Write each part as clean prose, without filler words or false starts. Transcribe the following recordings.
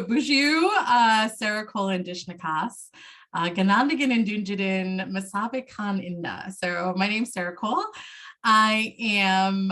Buju, Sarah Colin Dishnakas, Ganandigan and Dunjidin, Masabikan Inda. So my name's Sarah Cole. I am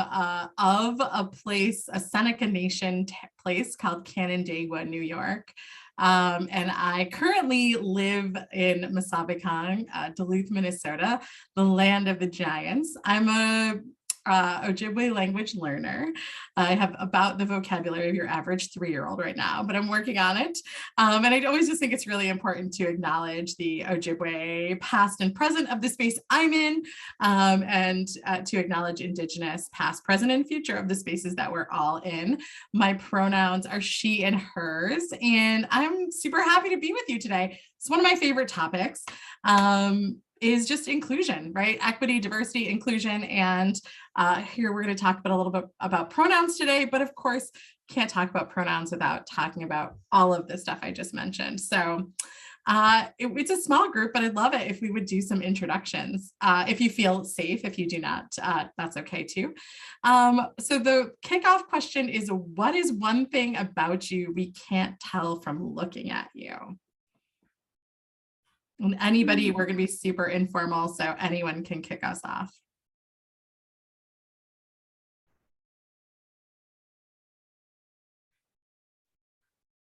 of a place, a Seneca Nation place called Canandaigua, New York. And I currently live in Masabikan, Duluth, Minnesota, the land of the giants. I'm a Ojibwe language learner. I have about the vocabulary of your average 3-year-old right now, but I'm working on it. And I always just think it's really important to acknowledge the Ojibwe past and present of the space I'm in, and to acknowledge Indigenous past, present, and future of the spaces that we're all in. My pronouns are she and hers, and I'm super happy to be with you today. It's one of my favorite topics. Is just inclusion, right? Equity, diversity, inclusion. And here we're going to talk about a little bit about pronouns today, but of course, can't talk about pronouns without talking about all of the stuff I just mentioned. So it's a small group, but I'd love it if we would do some introductions. If you feel safe, if you do not, that's okay too. So the kickoff question is, what is one thing about you we can't tell from looking at you? And anybody, we're going to be super informal, so anyone can kick us off.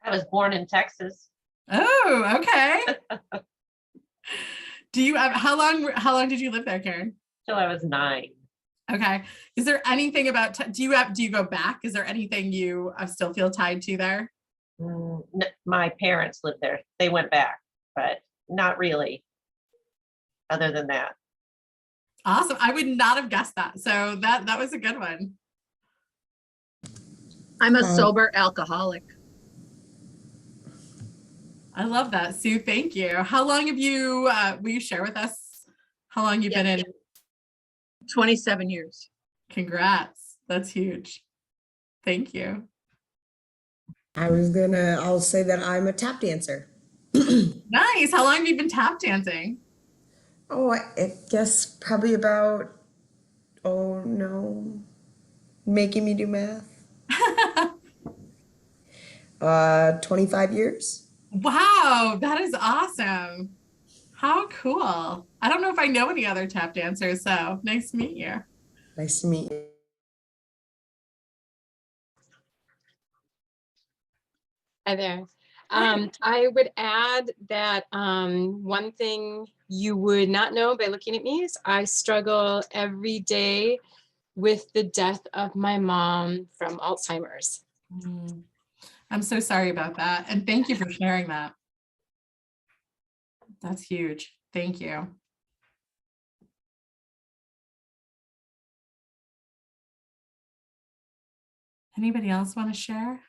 I was born in Texas. Oh, okay. Do you have, how long did you live there, Karen? Till I was 9. Okay. Is there anything about, do you go back? Is there anything you still feel tied to there? My parents lived there. They went back, but not really, other than that. Awesome. I would not have guessed that. So that was a good one. I'm a sober alcoholic. I love that. Sue, thank you. How long have you, will you share with us how long you've been in? 27 years. Congrats. That's huge. Thank you. I'll say that I'm a tap dancer. Nice. How long have you been tap dancing? Oh, I guess probably about, oh no, making me do math. 25 years. Wow, that is awesome. How cool. I don't know if I know any other tap dancers, so nice to meet you. Nice to meet you. Hi there. I would add that one thing you would not know by looking at me is I struggle every day with the death of my mom from Alzheimer's. I'm so sorry about that. And thank you for sharing that. That's huge. Thank you. Anybody else want to share?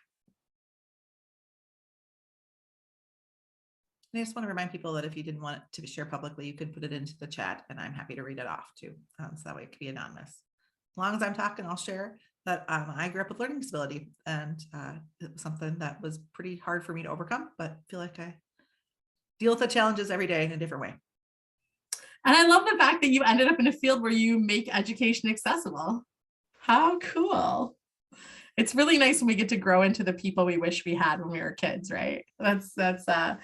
I just want to remind people that if you didn't want it to be shared publicly, you could put it into the chat and I'm happy to read it off too. So that way it could be anonymous. As long as I'm talking, I'll share that I grew up with learning disability, and it was something that was pretty hard for me to overcome, but I feel like I deal with the challenges every day in a different way. And I love the fact that you ended up in a field where you make education accessible. How cool. It's really nice when we get to grow into the people we wish we had when we were kids, right? That's a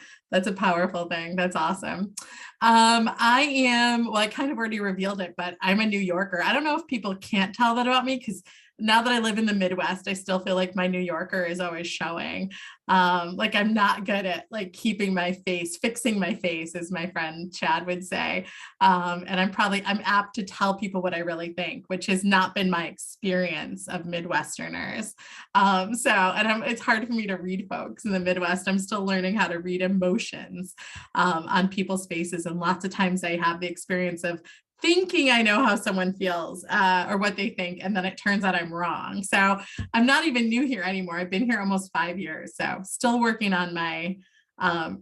powerful thing. That's awesome. I kind of already revealed it, but I'm a New Yorker. I don't know if people can't tell that about me, because now that I live in the Midwest, I still feel like my New Yorker is always showing. Like I'm not good at like keeping my face, fixing my face, as my friend Chad would say. And I'm apt to tell people what I really think, which has not been my experience of Midwesterners. It's hard for me to read folks in the Midwest. I'm still learning how to read emotions on people's faces. And lots of times I have the experience of thinking I know how someone feels or what they think, and then it turns out I'm wrong. So I'm not even new here anymore. I've been here almost 5 years. So still working on my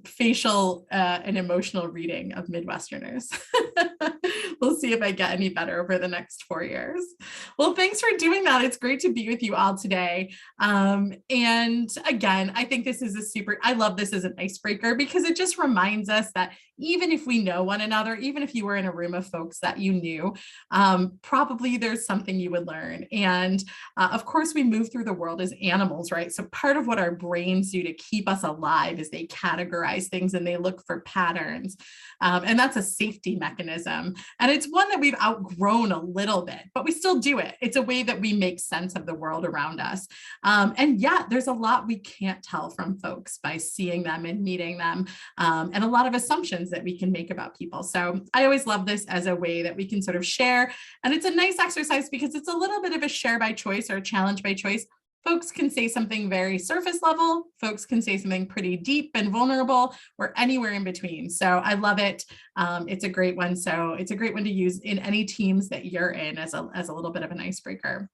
facial and emotional reading of Midwesterners. we'll see if I get any better over the next 4 years. Well, thanks for doing that. It's great to be with you all today. And again, I think this is I love this as an icebreaker because it just reminds us that even if we know one another, even if you were in a room of folks that you knew, probably there's something you would learn. And of course, we move through the world as animals, right? So part of what our brains do to keep us alive is they categorize things and they look for patterns. And that's a safety mechanism. And it's one that we've outgrown a little bit, but we still do it. It's a way that we make sense of the world around us. And yet there's a lot we can't tell from folks by seeing them and meeting them, and a lot of assumptions that we can make about people. So I always love this as a way that we can sort of share. And it's a nice exercise because it's a little bit of a share by choice or a challenge by choice. Folks can say something very surface level, folks can say something pretty deep and vulnerable, or anywhere in between. So I love it. It's a great one. So it's a great one to use in any teams that you're in as a little bit of an icebreaker.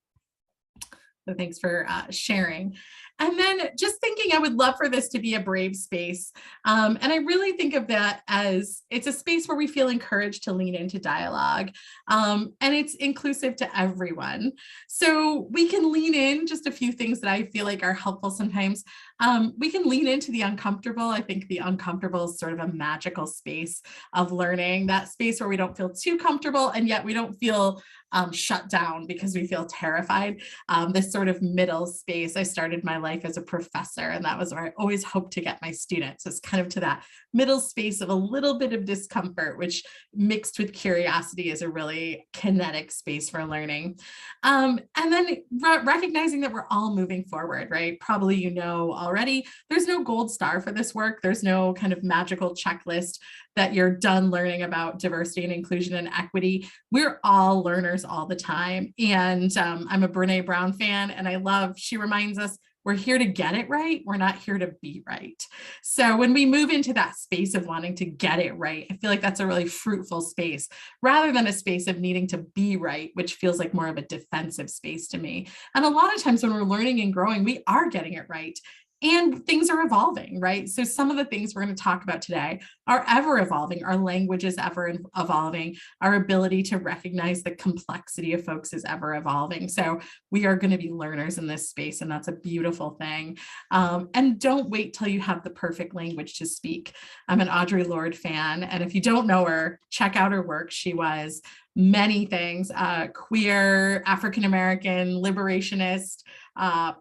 So thanks for sharing. And then just thinking, I would love for this to be a brave space. And I really think of that as it's a space where we feel encouraged to lean into dialogue. And it's inclusive to everyone. So we can lean in just a few things that I feel like are helpful sometimes. We can lean into the uncomfortable. I think the uncomfortable is sort of a magical space of learning, that space where we don't feel too comfortable and yet we don't feel shut down because we feel terrified. This sort of middle space. I started my life as a professor, and that was where I always hoped to get my students. It's kind of to that middle space of a little bit of discomfort, which mixed with curiosity is a really kinetic space for learning. And then recognizing that we're all moving forward, right? Probably you know already, there's no gold star for this work. There's no kind of magical checklist that you're done learning about diversity and inclusion and equity. We're all learners all the time. And I'm a Brene Brown fan, and I love, she reminds us, we're here to get it right. We're not here to be right. So when we move into that space of wanting to get it right, I feel like that's a really fruitful space rather than a space of needing to be right, which feels like more of a defensive space to me. And a lot of times when we're learning and growing, we are getting it right. And things are evolving, right? So some of the things we're going to talk about today are ever evolving. Our language is ever evolving. Our ability to recognize the complexity of folks is ever evolving. So we are going to be learners in this space, and that's a beautiful thing. And don't wait till you have the perfect language to speak. I'm an Audre Lorde fan, and if you don't know her, check out her work. She was many things, queer, African-American, liberationist,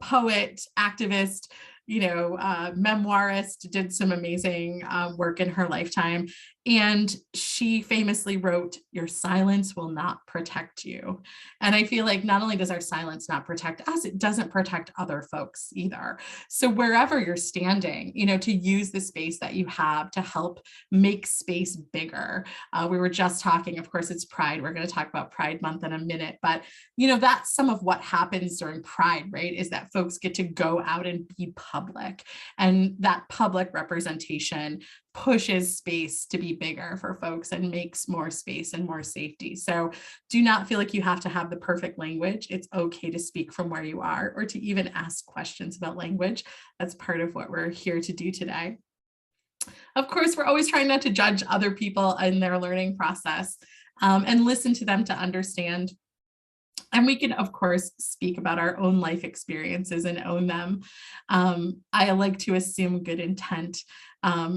poet, activist, memoirist, did some amazing work in her lifetime. And she famously wrote, "Your silence will not protect you." And I feel like not only does our silence not protect us, it doesn't protect other folks either. So wherever you're standing, to use the space that you have to help make space bigger. We were just talking, of course, it's Pride. We're going to talk about Pride Month in a minute, but that's some of what happens during Pride, right? Is that folks get to go out and be public, and that public representation pushes space to be bigger for folks and makes more space and more safety. So do not feel like you have to have the perfect language. It's okay to speak from where you are or to even ask questions about language. That's part of what we're here to do today. Of course, we're always trying not to judge other people in their learning process, and listen to them to understand. And we can, of course, speak about our own life experiences and own them. I like to assume good intent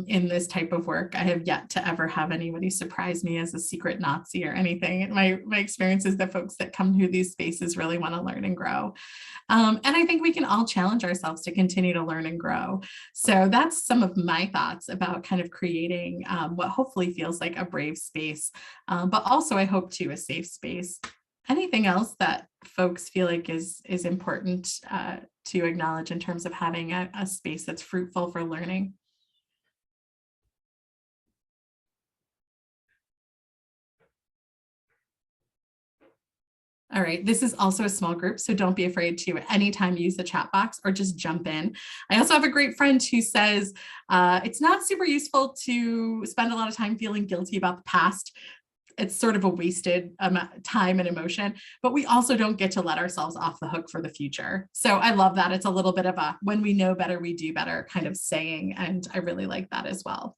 in this type of work. I have yet to ever have anybody surprise me as a secret Nazi or anything. My experience is that folks that come to these spaces really want to learn and grow. And I think we can all challenge ourselves to continue to learn and grow. So that's some of my thoughts about kind of creating what hopefully feels like a brave space, but also I hope to a safe space. Anything else that folks feel like is important to acknowledge in terms of having a space that's fruitful for learning? All right, this is also a small group, so don't be afraid to anytime use the chat box or just jump in. I also have a great friend who says it's not super useful to spend a lot of time feeling guilty about the past. It's sort of a wasted time and emotion, but we also don't get to let ourselves off the hook for the future. So I love that. It's a little bit of a when we know better, we do better kind of saying, and I really like that as well.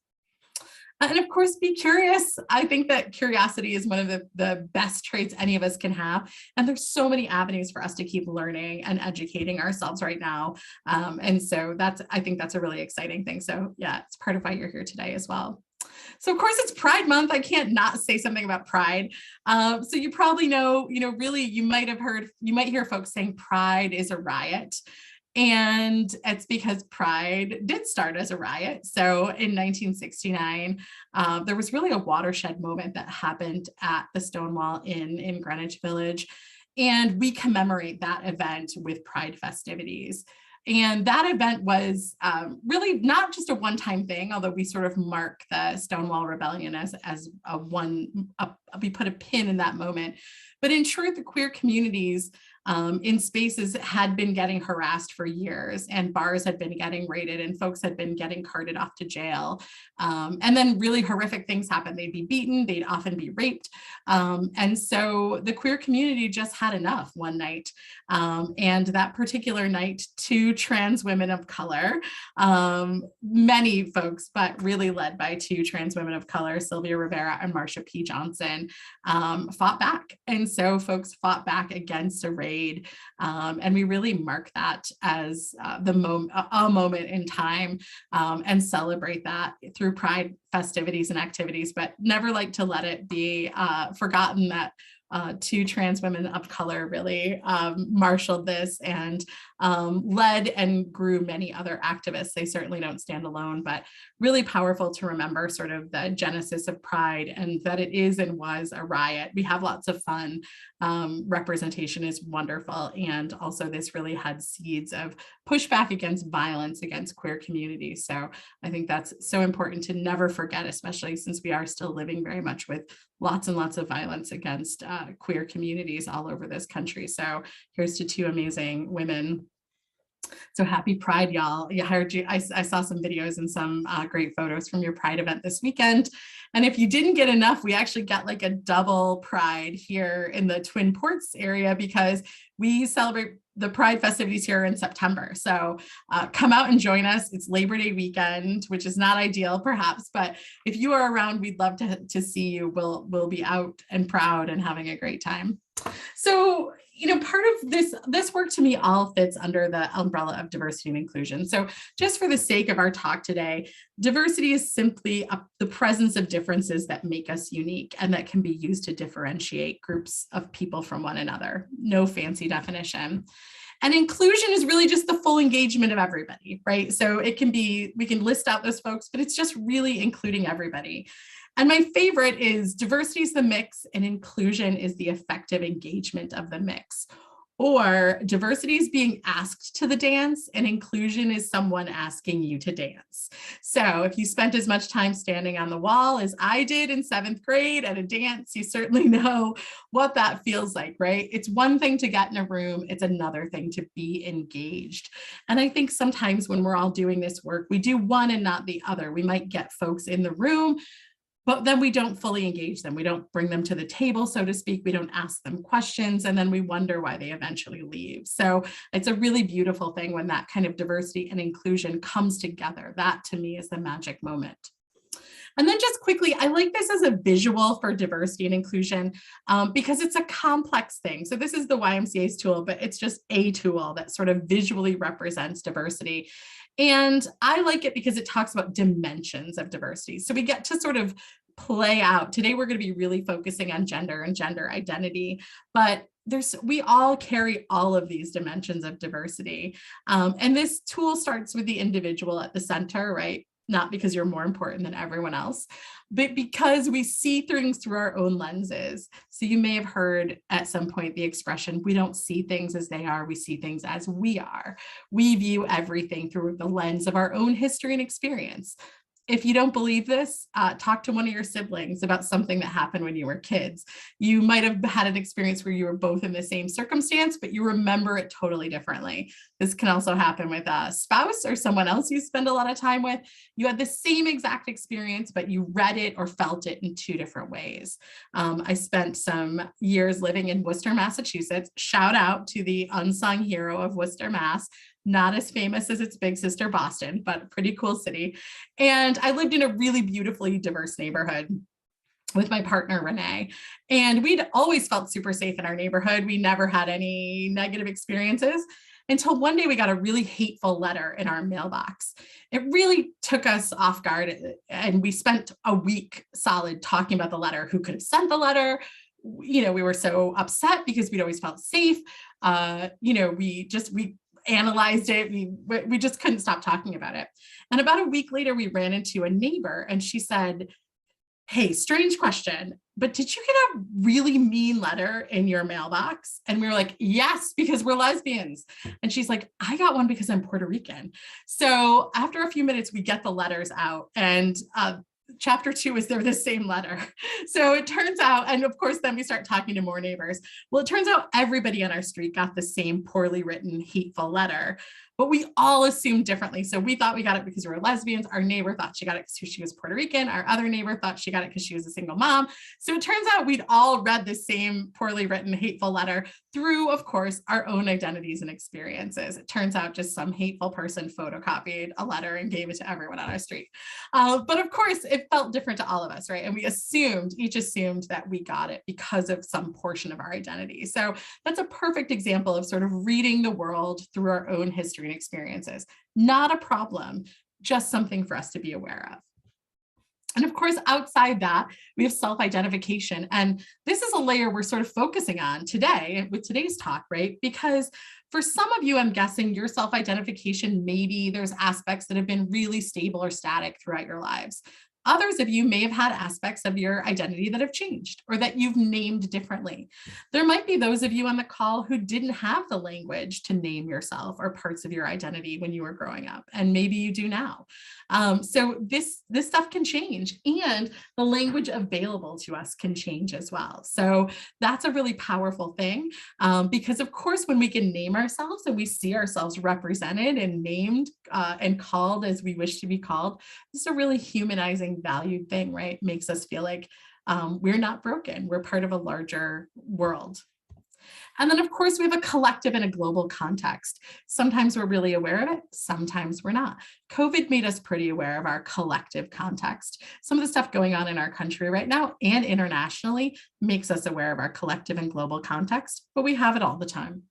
And of course, be curious. I think that curiosity is one of the best traits any of us can have. And there's so many avenues for us to keep learning and educating ourselves right now. And so I think that's a really exciting thing. So yeah, it's part of why you're here today as well. So of course it's Pride Month. I can't not say something about Pride. So you probably know, really you might hear folks saying Pride is a riot. And it's because Pride did start as a riot. So in 1969, there was really a watershed moment that happened at the Stonewall Inn in Greenwich Village. And we commemorate that event with Pride festivities. And that event was really not just a one-time thing, although we sort of mark the Stonewall Rebellion as we put a pin in that moment. But in truth, the queer communities in spaces had been getting harassed for years, and bars had been getting raided, and folks had been getting carted off to jail. And then really horrific things happened. They'd be beaten, they'd often be raped. And so the queer community just had enough one night. And that particular night, two trans women of color, many folks, but really led by two trans women of color, Sylvia Rivera and Marsha P. Johnson, fought back. And so folks fought back against a raid. And we really mark that as a moment in time, and celebrate that through Pride festivities and activities, but never like to let it be forgotten that two trans women of color really marshaled this and led and grew many other activists. They certainly don't stand alone, but really powerful to remember sort of the genesis of Pride and that it is and was a riot. We have lots of fun. Representation is wonderful. And also this really had seeds of pushback against violence against queer communities. So I think that's so important to never forget, especially since we are still living very much with lots and lots of violence against queer communities all over this country. So here's to two amazing women. So happy Pride, y'all. I saw some videos and some great photos from your Pride event this weekend. And if you didn't get enough, we actually got like a double Pride here in the Twin Ports area because we celebrate the Pride festivities here in September. So come out and join us. It's Labor Day weekend, which is not ideal perhaps, but if you are around, we'd love to see you. We'll be out and proud and having a great time. So, part of this work to me all fits under the umbrella of diversity and inclusion. So just for the sake of our talk today, diversity is simply the presence of differences that make us unique and that can be used to differentiate groups of people from one another. No fancy definition. And inclusion is really just the full engagement of everybody, right? So we can list out those folks, but it's just really including everybody. And my favorite is diversity is the mix and inclusion is the effective engagement of the mix. Or diversity is being asked to the dance and inclusion is someone asking you to dance. So if you spent as much time standing on the wall as I did in 7th grade at a dance, you certainly know what that feels like, right? It's one thing to get in a room, it's another thing to be engaged. And I think sometimes when we're all doing this work, we do one and not the other. We might get folks in the room, but then we don't fully engage them. We don't bring them to the table, so to speak. We don't ask them questions, and then we wonder why they eventually leave. So it's a really beautiful thing when that kind of diversity and inclusion comes together. That to me is the magic moment. And then just quickly, I like this as a visual for diversity and inclusion because it's a complex thing. So this is the YMCA's tool, but it's just a tool that sort of visually represents diversity. And I like it because it talks about dimensions of diversity. So we get to sort of play out. Today, we're going to be really focusing on gender and gender identity, but we all carry all of these dimensions of diversity. And this tool starts with the individual at the center, right? Not because you're more important than everyone else, but because we see things through our own lenses. So you may have heard at some point the expression, we don't see things as they are, we see things as we are. We view everything through the lens of our own history and experience. If you don't believe this, talk to one of your siblings about something that happened when you were kids. You might have had an experience where you were both in the same circumstance, but you remember it totally differently. This can also happen with a spouse or someone else you spend a lot of time with. You had the same exact experience, but you read it or felt it in two different ways. I spent some years living in Worcester, Massachusetts. Shout out to the unsung hero of Worcester, Mass., not as famous as its big sister, Boston, but a pretty cool city. And I lived in a really beautifully diverse neighborhood with my partner, Renee. And we'd always felt super safe in our neighborhood. We never had any negative experiences until one day we got a really hateful letter in our mailbox. It really took us off guard, and we spent a week solid talking about the letter, who could have sent the letter. We were so upset because we'd always felt safe. We analyzed it. We just couldn't stop talking about it. And about a week later, we ran into a neighbor and she said, "Hey, strange question, but did you get a really mean letter in your mailbox?" And we were like, "Yes, because we're lesbians." And she's like, "I got one because I'm Puerto Rican." So after a few minutes, we get the letters out, and chapter 2 is they're the same letter. So it turns out, and of course, then we start talking to more neighbors. Well, it turns out everybody on our street got the same poorly written, hateful letter, but we all assumed differently. So we thought we got it because we were lesbians. Our neighbor thought she got it because she was Puerto Rican. Our other neighbor thought she got it because she was a single mom. So it turns out we'd all read the same poorly written, hateful letter through, of course, our own identities and experiences. It turns out just some hateful person photocopied a letter and gave it to everyone on our street. But of course, it felt different to all of us, right? And we each assumed that we got it because of some portion of our identity. So that's a perfect example of sort of reading the world through our own history and experiences. Not a problem, just something for us to be aware of. And of course, outside that, we have self-identification. And this is a layer we're sort of focusing on today with today's talk, right? Because for some of you, I'm guessing your self-identification, maybe there's aspects that have been really stable or static throughout your lives. Others of you may have had aspects of your identity that have changed or that you've named differently. There might be those of you on the call who didn't have the language to name yourself or parts of your identity when you were growing up, and maybe you do now. So this stuff can change, and the language available to us can change as well. So that's a really powerful thing, because of course, when we can name ourselves and we see ourselves represented and named and called as we wish to be called, this is a really humanizing, valued thing, right? Makes us feel like we're not broken. We're part of a larger world. And then, of course, we have a collective and a global context. Sometimes we're really aware of it. Sometimes we're not. COVID made us pretty aware of our collective context. Some of the stuff going on in our country right now and internationally makes us aware of our collective and global context, but we have it all the time.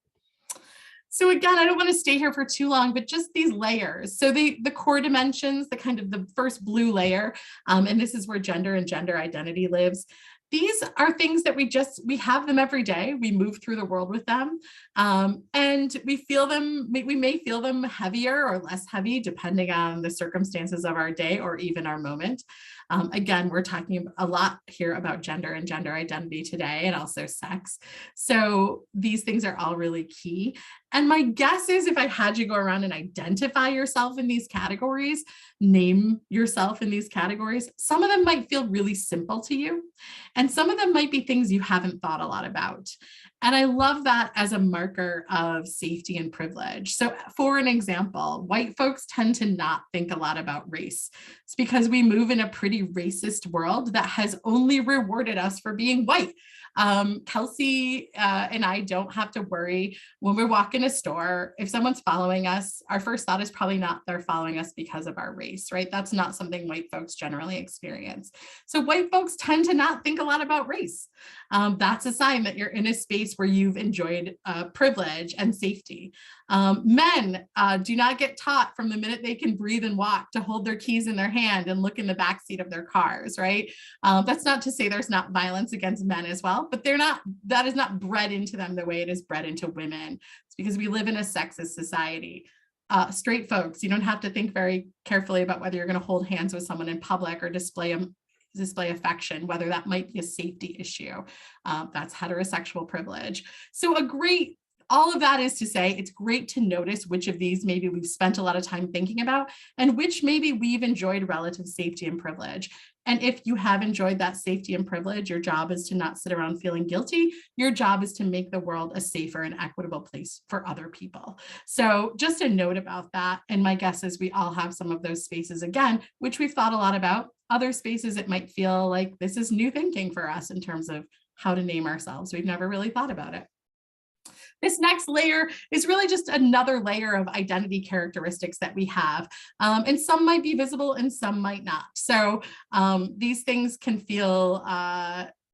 So again, I don't want to stay here for too long, but just these layers. So the core dimensions, the kind of the first blue layer, and this is where gender and gender identity lives. These are things that we have them every day. We move through the world with them, and we feel them. We may feel them heavier or less heavy depending on the circumstances of our day or even our moment. Again, we're talking a lot here about gender and gender identity today, and also sex. So these things are all really key. And my guess is if I had you go around and identify yourself in these categories, name yourself in these categories, some of them might feel really simple to you. And some of them might be things you haven't thought a lot about. And I love that as a marker of safety and privilege. So for an example, white folks tend to not think a lot about race. It's because we move in a pretty racist world that has only rewarded us for being white. Kelsey and I don't have to worry when we walk in a store. If someone's following us, our first thought is probably not they're following us because of our race, right? That's not something white folks generally experience. So white folks tend to not think a lot about race. That's a sign that you're in a space where you've enjoyed privilege and safety. Men do not get taught from the minute they can breathe and walk to hold their keys in their hand and look in the backseat of their cars, right? That's not to say there's not violence against men as well, but that is not bred into them the way it is bred into women. It's because we live in a sexist society. Straight folks, you don't have to think very carefully about whether you're going to hold hands with someone in public or display affection, whether that might be a safety issue. That's heterosexual privilege. So all of that is to say, it's great to notice which of these maybe we've spent a lot of time thinking about and which maybe we've enjoyed relative safety and privilege. And if you have enjoyed that safety and privilege, your job is to not sit around feeling guilty. Your job is to make the world a safer and equitable place for other people. So just a note about that. And my guess is we all have some of those spaces again, which we've thought a lot about. Other spaces, it might feel like this is new thinking for us in terms of how to name ourselves. We've never really thought about it. This next layer is really just another layer of identity characteristics that we have. And some might be visible and some might not. So these things can feel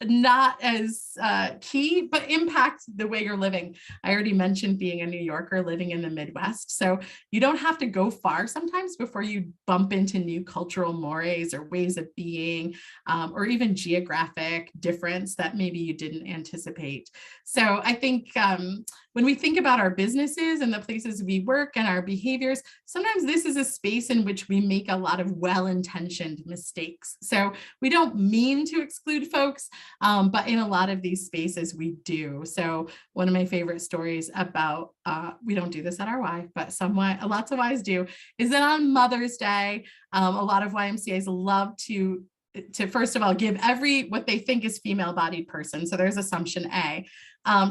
not as key, but impact the way you're living. I already mentioned being a New Yorker living in the Midwest. So you don't have to go far sometimes before you bump into new cultural mores or ways of being, or even geographic difference that maybe you didn't anticipate. So I think when we think about our businesses and the places we work and our behaviors, sometimes this is a space in which we make a lot of well-intentioned mistakes. So we don't mean to exclude folks, but in a lot of these spaces we do. So one of my favorite stories about, we don't do this at our Y, but lots of Ys do, is that on Mother's Day, a lot of YMCAs love to first of all give what they think is female-bodied person. So there's assumption A,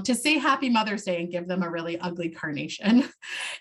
to say Happy Mother's Day and give them a really ugly carnation.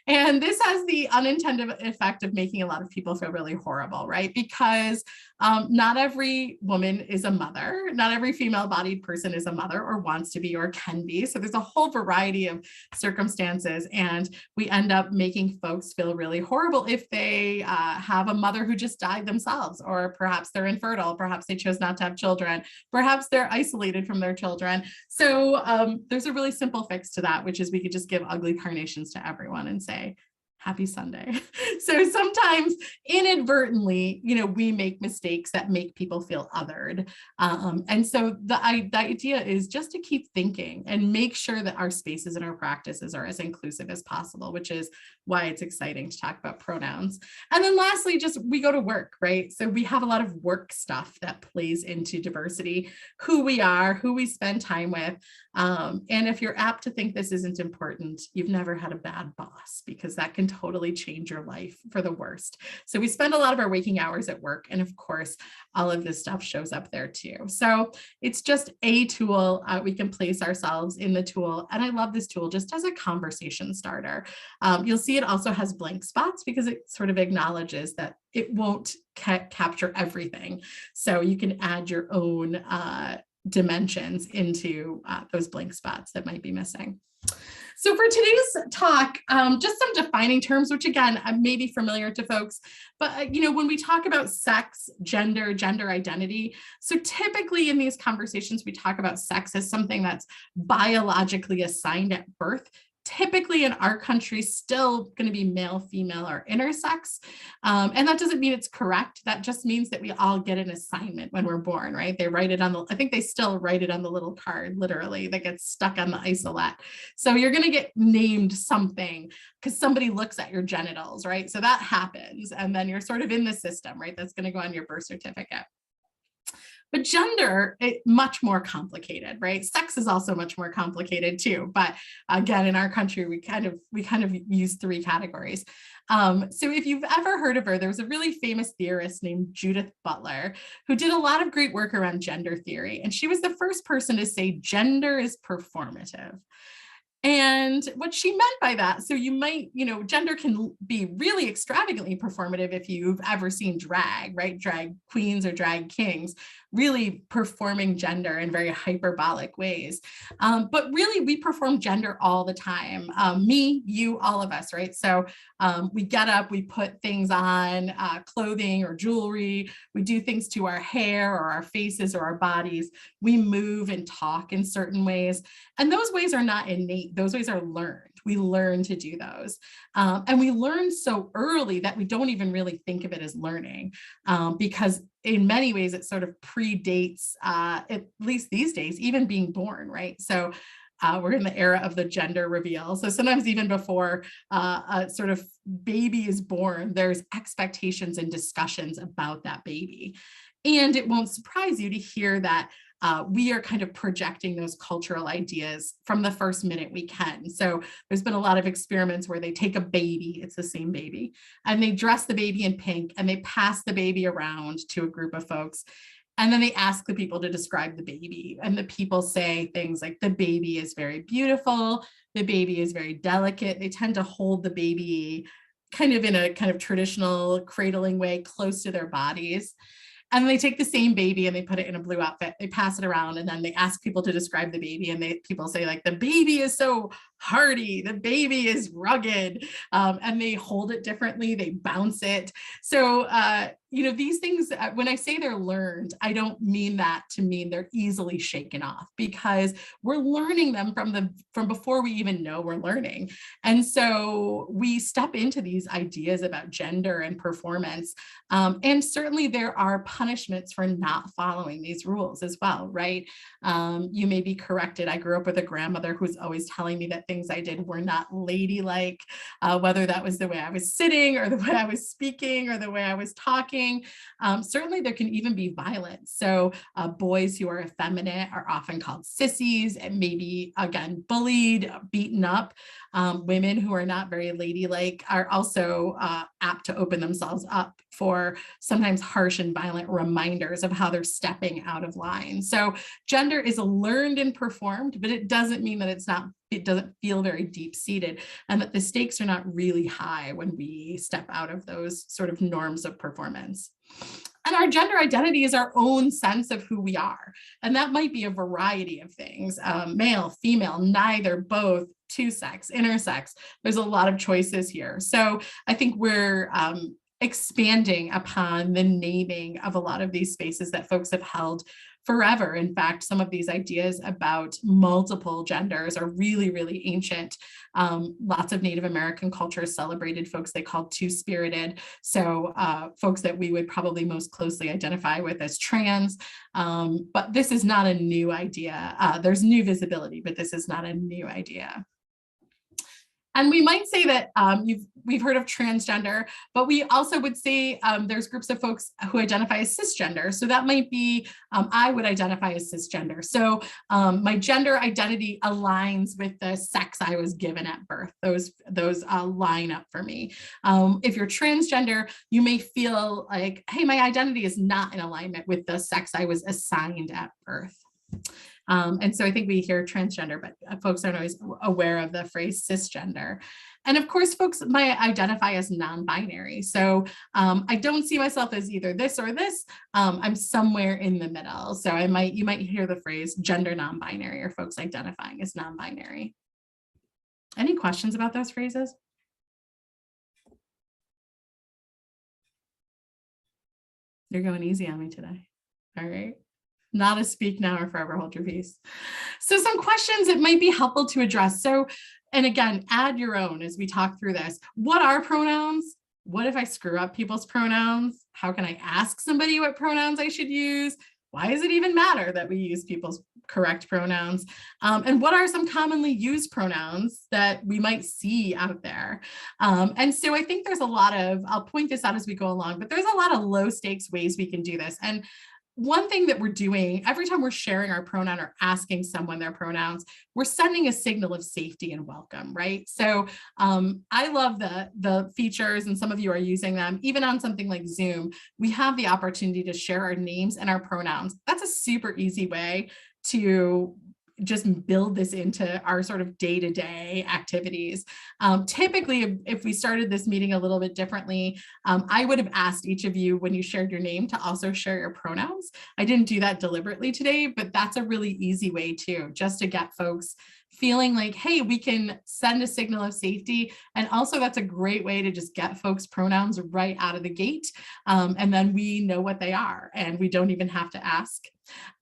And this has the unintended effect of making a lot of people feel really horrible, right? Because not every woman is a mother. Not every female-bodied person is a mother or wants to be or can be. So there's a whole variety of circumstances. And we end up making folks feel really horrible if they have a mother who just died themselves, or perhaps they're infertile, perhaps they chose not to have children, perhaps they're isolated from their children. So there's a really simple fix to that, which is we could just give ugly carnations to everyone and say, Happy Sunday. So sometimes inadvertently, we make mistakes that make people feel othered. And so the idea is just to keep thinking and make sure that our spaces and our practices are as inclusive as possible, which is why it's exciting to talk about pronouns. And then lastly, just we go to work, right? So we have a lot of work stuff that plays into diversity, who we are, who we spend time with. And if you're apt to think this isn't important, you've never had a bad boss, because that can totally change your life for the worst. So we spend a lot of our waking hours at work. And of course, all of this stuff shows up there too. So it's just a tool. We can place ourselves in the tool. And I love this tool just as a conversation starter. You'll see it also has blank spots because it sort of acknowledges that it won't capture everything. So you can add your own dimensions into those blank spots that might be missing. So for today's talk, just some defining terms, which again, may be familiar to folks, but when we talk about sex, gender identity, so typically in these conversations, we talk about sex as something that's biologically assigned at birth. Typically in our country, still going to be male, female, or intersex. And that doesn't mean it's correct. That just means that we all get an assignment when we're born, right? They write it on I think they still write it on the little card, literally, that gets stuck on the isolette. So you're going to get named something because somebody looks at your genitals, right? So that happens. And then you're sort of in the system, right? That's going to go on your birth certificate. But gender, much more complicated, right? Sex is also much more complicated too. But again, in our country, we kind of use three categories. So if you've ever heard of her, there was a really famous theorist named Judith Butler who did a lot of great work around gender theory. And she was the first person to say gender is performative. And what she meant by that, so you might, gender can be really extravagantly performative if you've ever seen drag, right? Drag queens or drag kings really performing gender in very hyperbolic ways. But really, we perform gender all the time. Me, you, all of us, right? So we get up, we put things on, clothing or jewelry, we do things to our hair or our faces or our bodies. We move and talk in certain ways. And those ways are not innate. Those ways are learned. We learn to do those. And we learn so early that we don't even really think of it as learning, because in many ways it sort of predates, at least these days, even being born, right? So we're in the era of the gender reveal. So sometimes even before a sort of baby is born, there's expectations and discussions about that baby. And it won't surprise you to hear that we are kind of projecting those cultural ideas from the first minute we can. So there's been a lot of experiments where they take a baby, it's the same baby, and they dress the baby in pink and they pass the baby around to a group of folks. And then they ask the people to describe the baby. And the people say things like, the baby is very beautiful, the baby is very delicate. They tend to hold the baby kind of in a kind of traditional cradling way close to their bodies. And they take the same baby and they put it in a blue outfit, they pass it around, and then they ask people to describe the baby, and people say like, the baby is so hardy, the baby is rugged, and they hold it differently, they bounce it. So, these things, when I say they're learned, I don't mean that to mean they're easily shaken off, because we're learning them from before we even know we're learning. And so we step into these ideas about gender and performance. And certainly there are punishments for not following these rules as well, right? You may be corrected. I grew up with a grandmother who's always telling me that things I did were not ladylike, whether that was the way I was sitting or the way I was speaking or the way I was talking. Certainly there can even be violence. So boys who are effeminate are often called sissies and maybe, again, bullied, beaten up. Women who are not very ladylike are also apt to open themselves up for sometimes harsh and violent reminders of how they're stepping out of line. So gender is learned and performed, but it doesn't mean that it doesn't feel very deep-seated, and that the stakes are not really high when we step out of those sort of norms of performance. And our gender identity is our own sense of who we are. And that might be a variety of things, male, female, neither, both, two-sex, intersex. There's a lot of choices here. So I think we're expanding upon the naming of a lot of these spaces that folks have held forever. In fact, some of these ideas about multiple genders are really, really ancient. Lots of Native American cultures celebrated folks they called two-spirited. So folks that we would probably most closely identify with as trans. But this is not a new idea. There's new visibility, but this is not a new idea. And we might say that we've heard of transgender, but we also would say there's groups of folks who identify as cisgender. So that might be, I would identify as cisgender. So my gender identity aligns with the sex I was given at birth. Those line up for me. If you're transgender, you may feel like, hey, my identity is not in alignment with the sex I was assigned at birth. And so I think we hear transgender, but folks aren't always aware of the phrase cisgender. And of course, folks might identify as non-binary. So I don't see myself as either this or this. I'm somewhere in the middle. So you might hear the phrase gender non-binary, or folks identifying as non-binary. Any questions about those phrases? You're going easy on me today. All right. Not a speak now or forever hold your peace. So some questions that might be helpful to address. So, and again, add your own as we talk through this. What are pronouns? What if I screw up people's pronouns? How can I ask somebody what pronouns I should use? Why does it even matter that we use people's correct pronouns? And what are some commonly used pronouns that we might see out there? And so I think there's a lot of, I'll point this out as we go along, but there's a lot of low stakes ways we can do this. And one thing that we're doing every time we're sharing our pronoun or asking someone their pronouns, we're sending a signal of safety and welcome, right? So I love the features, and some of you are using them. Even on something like Zoom, we have the opportunity to share our names and our pronouns. That's a super easy way to just build this into our sort of day-to-day activities. Typically, if we started this meeting a little bit differently, I would have asked each of you when you shared your name to also share your pronouns. I didn't do that deliberately today, but that's a really easy way too, just to get folks feeling like, hey, we can send a signal of safety. And also that's a great way to just get folks' pronouns right out of the gate. And then we know what they are and we don't even have to ask.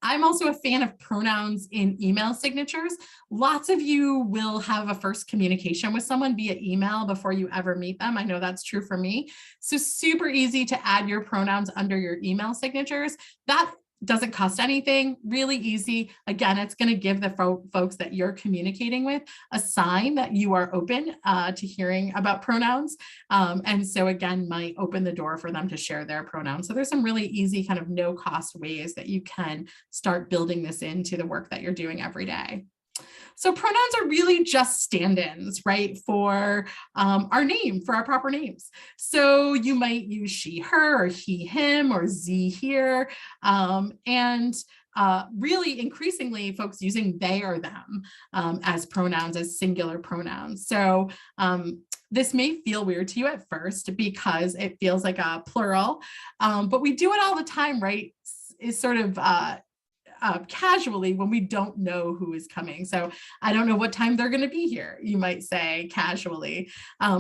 I'm also a fan of pronouns in email signatures. Lots of you will have a first communication with someone via email before you ever meet them. I know that's true for me. So super easy to add your pronouns under your email signatures. That doesn't cost anything, really easy. Again, it's going to give the folks that you're communicating with a sign that you are open to hearing about pronouns. And so again, might open the door for them to share their pronouns. So there's some really easy kind of no cost ways that you can start building this into the work that you're doing every day. So pronouns are really just stand-ins, right, for our name, for our proper names. So you might use she, her, or he, him, or z, here. And really increasingly folks using they or them as pronouns, as singular pronouns. So this may feel weird to you at first because it feels like a plural, but we do it all the time, right? Is sort of casually when we don't know who is coming. So I don't know what time they're going to be here, you might say casually.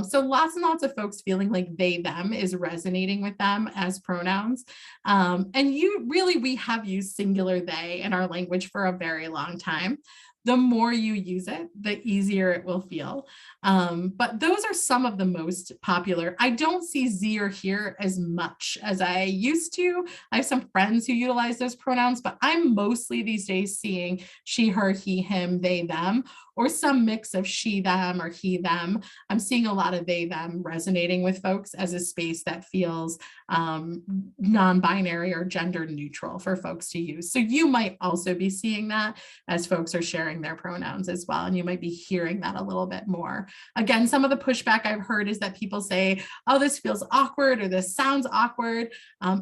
So lots and lots of folks feeling like they, them is resonating with them as pronouns. And we have used singular they in our language for a very long time. The more you use it, the easier it will feel. But those are some of the most popular. I don't see ze or here as much as I used to. I have some friends who utilize those pronouns, but I'm mostly these days seeing she, her, he, him, they, them, or some mix of she, them, or he, them. I'm seeing a lot of they, them resonating with folks as a space that feels non-binary or gender neutral for folks to use. So you might also be seeing that as folks are sharing their pronouns as well. And you might be hearing that a little bit more. Again, some of the pushback I've heard is that people say, oh, this feels awkward or this sounds awkward.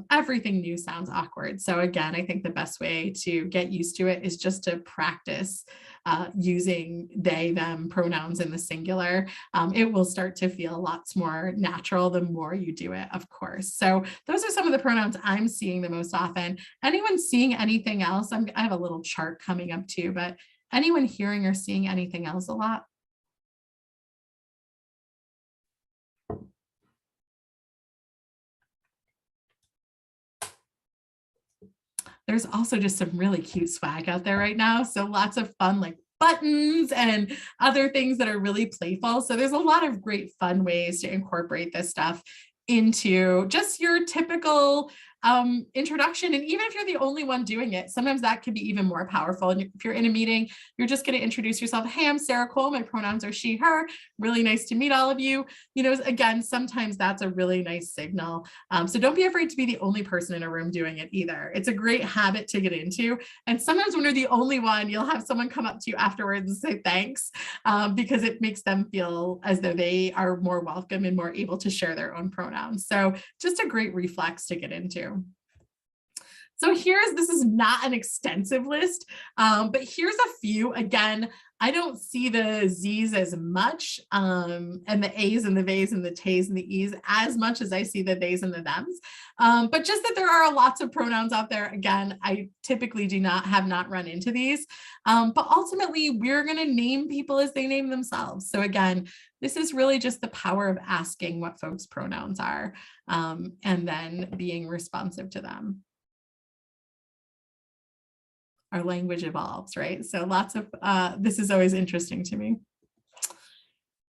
Everything new sounds awkward. So again, I think the best way to get used to it is just to practice using they, them pronouns in the singular. It will start to feel lots more natural the more you do it, of course. So those are some of the pronouns I'm seeing the most often. Anyone seeing anything else? I have a little chart coming up too, but anyone hearing or seeing anything else a lot? There's also just some really cute swag out there right now. So lots of fun, like buttons and other things that are really playful. So there's a lot of great fun ways to incorporate this stuff into just your typical introduction. And even if you're the only one doing it, sometimes that can be even more powerful. And if you're in a meeting, you're just going to introduce yourself. Hey, I'm Sarah Cole. My pronouns are she, her. Really nice to meet all of you. You know, again, sometimes that's a really nice signal. So don't be afraid to be the only person in a room doing it either. It's a great habit to get into. And sometimes when you're the only one, you'll have someone come up to you afterwards and say thanks, because it makes them feel as though they are more welcome and more able to share their own pronouns. So just a great reflex to get into. So this is not an extensive list, but here's a few. Again, I don't see the Z's as much, and the A's and the V's and the T's and the E's as much as I see the theys and the thems. But just that there are lots of pronouns out there. Again, I typically have not run into these, but ultimately we're going to name people as they name themselves. So again, this is really just the power of asking what folks' pronouns are, and then being responsive to them. Our language evolves, right? So lots of, this is always interesting to me.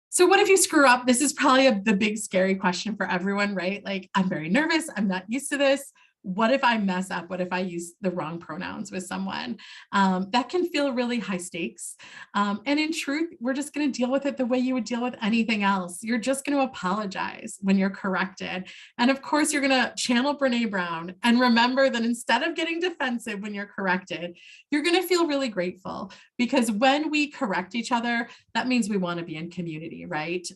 So what if you screw up? This is probably the big scary question for everyone, right? Like, I'm very nervous. I'm not used to this. What if I mess up? What if I use the wrong pronouns with someone? That can feel really high stakes. And in truth, we're just going to deal with it the way you would deal with anything else. You're just going to apologize when you're corrected. And of course, you're going to channel Brene Brown and remember that instead of getting defensive when you're corrected, you're going to feel really grateful, because when we correct each other, that means we want to be in community, right?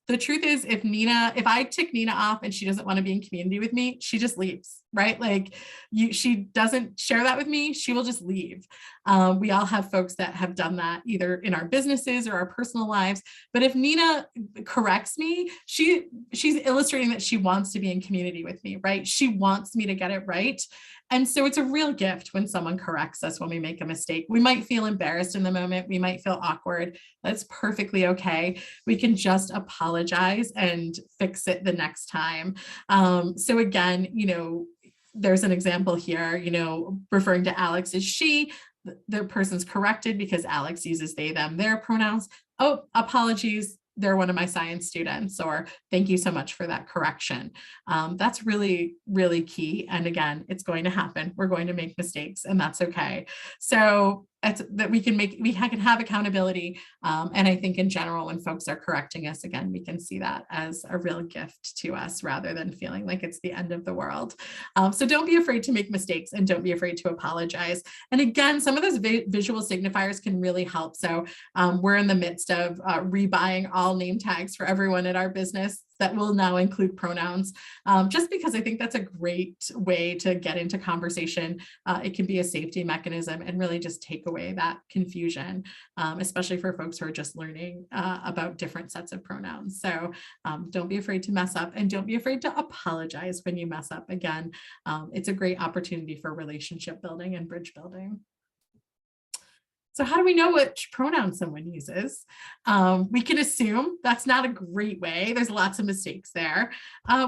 The truth is, if I tick Nina off and she doesn't want to be in community with me, she just leaves, right? Like she doesn't share that with me, she will just leave. We all have folks that have done that either in our businesses or our personal lives. But if Nina corrects me, she's illustrating that she wants to be in community with me, right? She wants me to get it right. And so it's a real gift when someone corrects us when we make a mistake. We might feel embarrassed in the moment. We might feel awkward. That's perfectly okay. We can just apologize and fix it the next time. So again, there's an example here, referring to Alex as she. The person's corrected because Alex uses they, them, their pronouns. Oh, apologies. They're one of my science students, or thank you so much for that correction. That's really, really key. And again, it's going to happen. We're going to make mistakes, and that's okay. So that we can have accountability. And I think in general, when folks are correcting us, again, we can see that as a real gift to us rather than feeling like it's the end of the world. So don't be afraid to make mistakes, and don't be afraid to apologize. And again, some of those visual signifiers can really help. So we're in the midst of rebuying all name tags for everyone at our business that will now include pronouns, just because I think that's a great way to get into conversation. It can be a safety mechanism and really just take away that confusion, especially for folks who are just learning about different sets of pronouns. So don't be afraid to mess up, and don't be afraid to apologize when you mess up. Again, it's a great opportunity for relationship building and bridge building. So how do we know which pronoun someone uses? We can assume. That's not a great way. There's lots of mistakes there.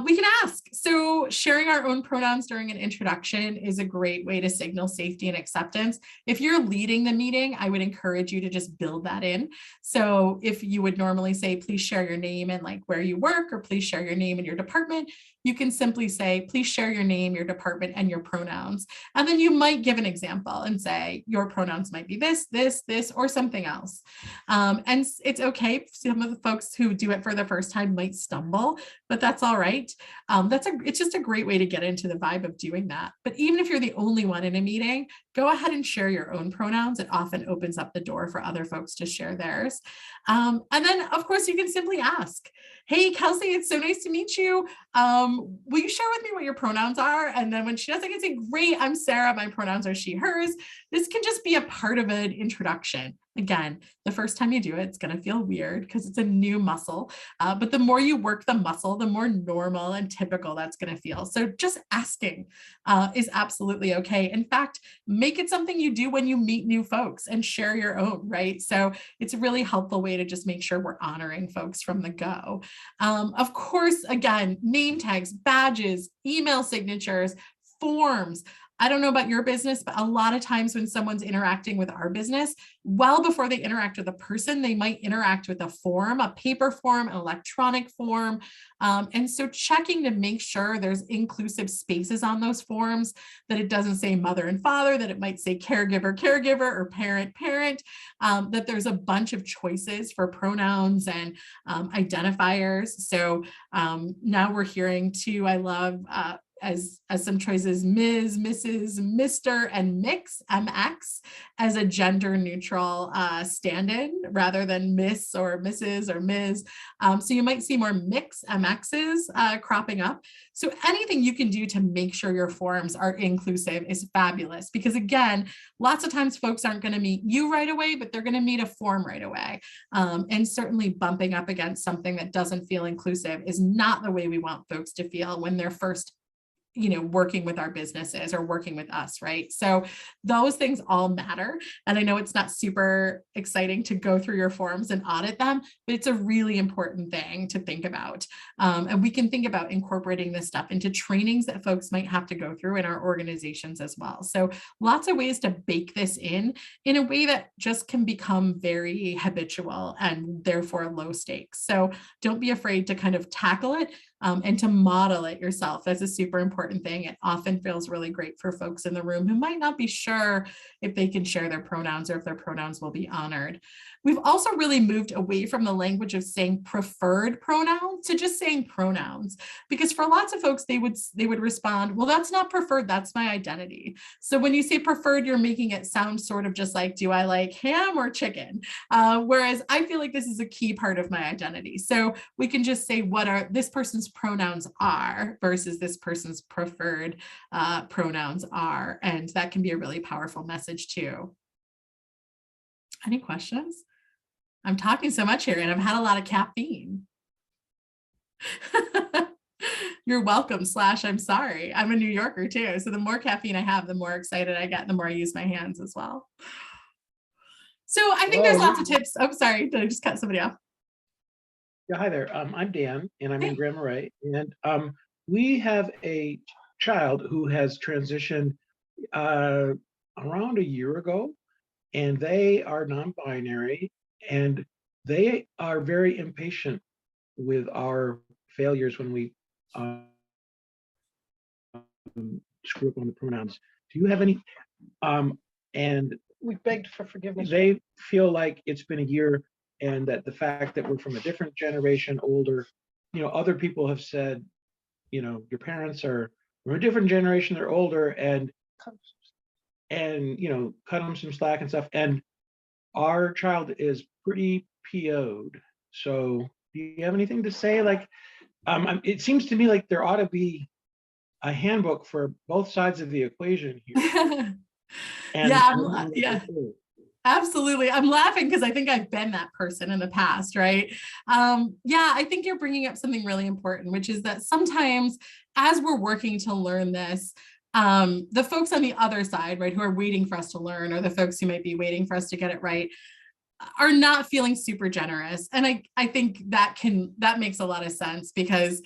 We can ask. So sharing our own pronouns during an introduction is a great way to signal safety and acceptance. If you're leading the meeting, I would encourage you to just build that in. So if you would normally say, please share your name and like where you work, or please share your name and your department, you can simply say, please share your name, your department, and your pronouns. And then you might give an example and say, your pronouns might be this, this, or something else. And it's okay. Some of the folks who do it for the first time might stumble, but that's all right. It's just a great way to get into the vibe of doing that. But even if you're the only one in a meeting, go ahead and share your own pronouns. It often opens up the door for other folks to share theirs. And then, of course, you can simply ask, hey, Kelsey, it's so nice to meet you. Will you share with me what your pronouns are? And then when she does, I can say, great, I'm Sarah. My pronouns are she, hers. This can just be a part of an introduction. Again, the first time you do it, it's going to feel weird because it's a new muscle. But the more you work the muscle, the more normal and typical that's going to feel. So just asking is absolutely okay. In fact, make it something you do when you meet new folks and share your own, right? So it's a really helpful way to just make sure we're honoring folks from the go. Of course, again, name tags, badges, email signatures, forms. I don't know about your business, but a lot of times when someone's interacting with our business, well before they interact with a person, they might interact with a form, a paper form, an electronic form. And so checking to make sure there's inclusive spaces on those forms, that it doesn't say mother and father, that it might say caregiver, caregiver, or parent, parent, that there's a bunch of choices for pronouns and identifiers. So now we're hearing too, I love as some choices, Ms., Mrs., Mr., and Mix, MX, as a gender neutral stand-in rather than Miss or Mrs. or Ms. So you might see more Mix, MXs cropping up. So anything you can do to make sure your forms are inclusive is fabulous, because again, lots of times folks aren't going to meet you right away, but they're going to meet a form right away. And certainly bumping up against something that doesn't feel inclusive is not the way we want folks to feel when they're first working with our businesses or working with us, right? So those things all matter. And I know it's not super exciting to go through your forms and audit them, but it's a really important thing to think about. And we can think about incorporating this stuff into trainings that folks might have to go through in our organizations as well. So lots of ways to bake this in a way that just can become very habitual and therefore low stakes. So don't be afraid to kind of tackle it and to model it yourself. That's a super important thing. It often feels really great for folks in the room who might not be sure if they can share their pronouns or if their pronouns will be honored. We've also really moved away from the language of saying preferred pronouns to just saying pronouns, because for lots of folks, they would respond, well, that's not preferred, that's my identity. So when you say preferred, you're making it sound sort of just like, do I like ham or chicken? Whereas I feel like this is a key part of my identity. So we can just say what are this person's pronouns are versus this person's preferred pronouns are. And that can be a really powerful message too. Any questions? I'm talking so much here and I've had a lot of caffeine. You're welcome, I'm sorry. I'm a New Yorker too. So the more caffeine I have, the more excited I get, the more I use my hands as well. So I think there's lots of tips. Oh, sorry, did I just cut somebody off? Yeah, hi there. I'm Dan, and I'm in Grand Marais, and we have a child who has transitioned around a year ago, and they are non-binary, and they are very impatient with our failures when we screw up on the pronouns. Do you have any? And We begged for forgiveness. they feel like it's been a year, and that the fact that we're from a different generation, older, other people have said, your parents are from a different generation, they're older, and cut them some slack and stuff. And our child is pretty PO'd. So do you have anything to say? Like, it seems to me like there ought to be a handbook for both sides of the equation here. Yeah. Absolutely. I'm laughing because I think I've been that person in the past, right? Yeah, I think you're bringing up something really important, which is that sometimes as we're working to learn this, the folks on the other side, right, who are waiting for us to learn, or the folks who might be waiting for us to get it right, are not feeling super generous. And I think that makes a lot of sense, because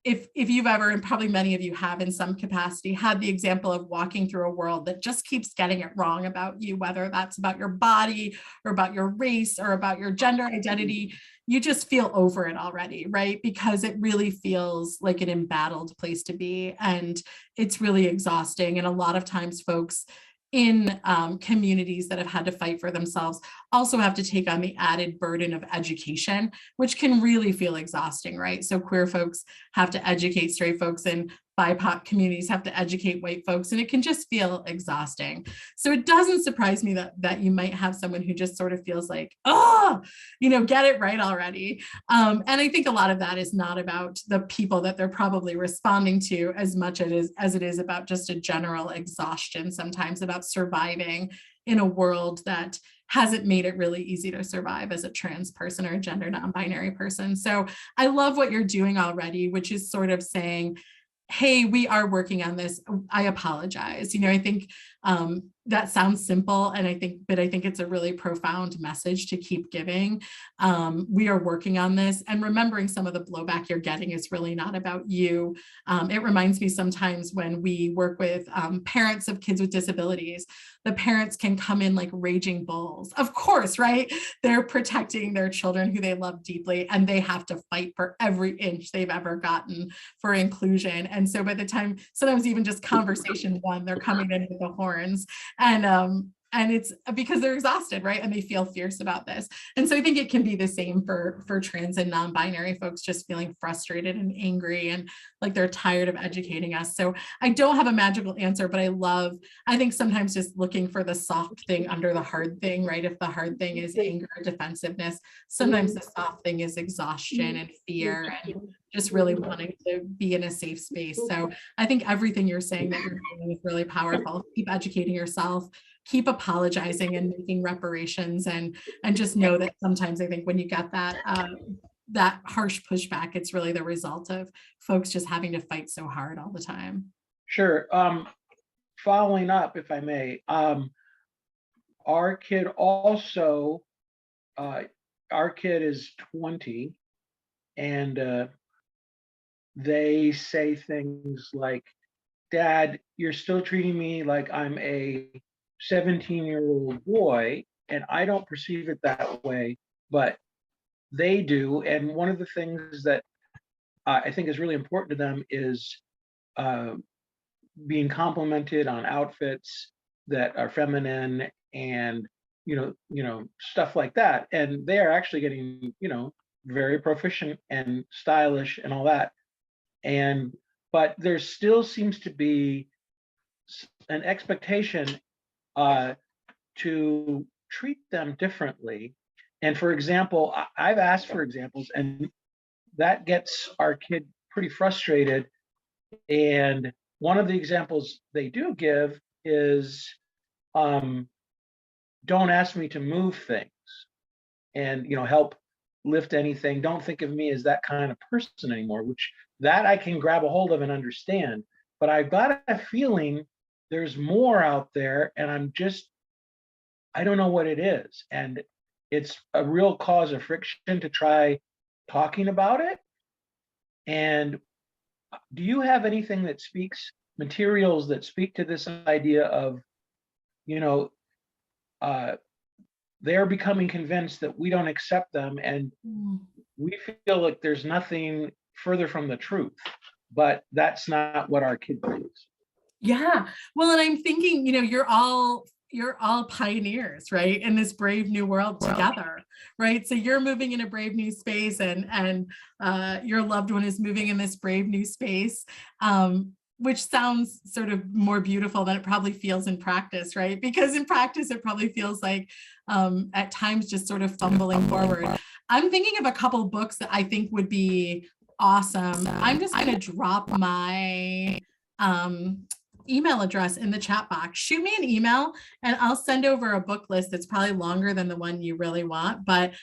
if you've ever, and probably many of you have in some capacity, had the example of walking through a world that just keeps getting it wrong about you, whether that's about your body or about your race or about your gender identity, you just feel over it already, right? Because it really feels like an embattled place to be, and it's really exhausting. And a lot of times folks in communities that have had to fight for themselves also have to take on the added burden of education, which can really feel exhausting, right? So queer folks have to educate straight folks, and BIPOC communities have to educate white folks, and it can just feel exhausting. So it doesn't surprise me that you might have someone who just sort of feels like, oh, get it right already. And I think a lot of that is not about the people that they're probably responding to as much as it is about just a general exhaustion sometimes, about surviving in a world that hasn't made it really easy to survive as a trans person or a gender non-binary person. So I love what you're doing already, which is sort of saying, hey, we are working on this. I apologize. I think that sounds simple, and I think it's a really profound message to keep giving. We are working on this, and remembering some of the blowback you're getting is really not about you. It reminds me sometimes when we work with parents of kids with disabilities, the parents can come in like raging bulls. Of course, right? They're protecting their children who they love deeply, and they have to fight for every inch they've ever gotten for inclusion. And so by the time, sometimes even just conversation one, they're coming in with the horns, and it's because they're exhausted, right? And they feel fierce about this. And so I think it can be the same for trans and non-binary folks, just feeling frustrated and angry and like they're tired of educating us. So I don't have a magical answer, but I think sometimes just looking for the soft thing under the hard thing, right? If the hard thing is anger or defensiveness, sometimes the soft thing is exhaustion and fear and just really wanting to be in a safe space. So I think everything you're saying that you're doing is really powerful. Keep educating yourself, keep apologizing and making reparations, and just know that sometimes I think when you get that harsh pushback, it's really the result of folks just having to fight so hard all the time. Sure. Following up, if I may, our kid also, our kid is 20, and they say things like, Dad, you're still treating me like I'm a 17-year-old boy, and I don't perceive it that way, but they do. And one of the things that I think is really important to them is being complimented on outfits that are feminine, and stuff like that. And they are actually getting very proficient and stylish and all that. But there still seems to be an expectation to treat them differently. And for example, I've asked for examples, and that gets our kid pretty frustrated. And one of the examples they do give is, don't ask me to move things and help lift anything. Don't think of me as that kind of person anymore, which that I can grab a hold of and understand. But I've got a feeling there's more out there, and I don't know what it is. And it's a real cause of friction to try talking about it. And do you have anything that materials that speak to this idea of, they're becoming convinced that we don't accept them, and we feel like there's nothing further from the truth, but that's not what our kid thinks. Yeah, well, and I'm thinking, you're all pioneers, right, in this brave new world together, right? So you're moving in a brave new space, and your loved one is moving in this brave new space, which sounds sort of more beautiful than it probably feels in practice, right? Because in practice, it probably feels like at times just sort of fumbling forward. I'm thinking of a couple books that I think would be awesome. I'm just going to drop my email address in the chat box. Shoot me an email and I'll send over a book list that's probably longer than the one you really want. But